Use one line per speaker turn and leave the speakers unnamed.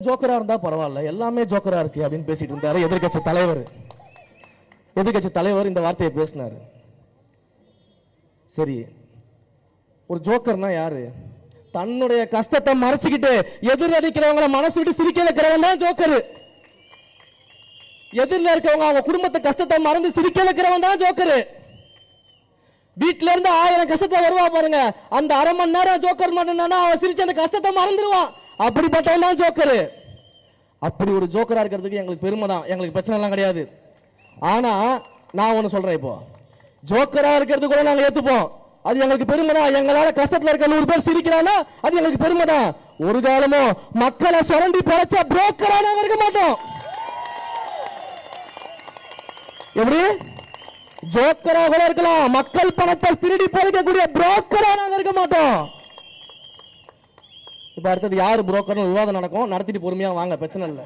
ஜோக்கரா இருந்தா பரவாயில்ல, எல்லாமே ஜோக்கரா இருக்கு அப்படின்னு பேசிட்டு இருந்தாரு எதிர்கட்சி தலைவர். எதிர்கட்சி தலைவர் இந்த வார்த்தையை பேசினாரு. சரி, ஒரு ஜோக்கர்னா யாரு? தன்னுடைய கஷ்டத்தை மறைச்சுக்கிட்டு எதிர்நடிக்கிறவங்களை மனசு விட்டு சிரிக்க வைக்கிறவன் தான் ஜோக்கர். எதிரில் இருக்கவங்க அவங்க குடும்பத்தை கஷ்டத்தை மறந்து சிரிக்க வைக்கிறவன் தான் ஜோக்கர். வீட்டுல இருந்து 1000 கஷ்டத்தை வருவா பாருங்க, அந்த அரை மணி நேரம் ஜோக்கர் மட்டும் அவன் சிரிச்சு அந்த கஷ்டத்தை மறந்துடுவான். அப்படிப்பட்டவன் தான் ஜோக்கர். அப்படி ஒரு ஜோக்கரா இருக்கிறதுக்கு எங்களுக்கு பெருமை தான், எங்களுக்கு பிரச்சனை எல்லாம் கிடையாது. ஆனா நான் ஒண்ணு சொல்றேன், இப்போ ஜோக்கரா இருக்கிறது கூட நாங்க ஏத்துப்போம், அது எங்களுக்கு பெருமை தான். எங்களால கஷ்டத்துல இருக்க 100 பேர் சிரிக்கிறானா அது எங்களுக்கு பெருமை தான். ஒரு காலமும் மக்களை சுரண்டி பழச்ச புரோக்கரா நாங்க இருக்க மாட்டோம். எப்படி ஜோக்கரா கூட இருக்கலாம், மக்கள் பணத்தை திருடி பறிக்கக்கூடிய புரோக்கரா நாங்க இருக்க மாட்டோம். இப்ப அடுத்தது யாரு புரோக்கர் விவாதம் நடக்கும், நடத்திட்டு பொறுமையா வாங்க, பிரச்சனை இல்லை.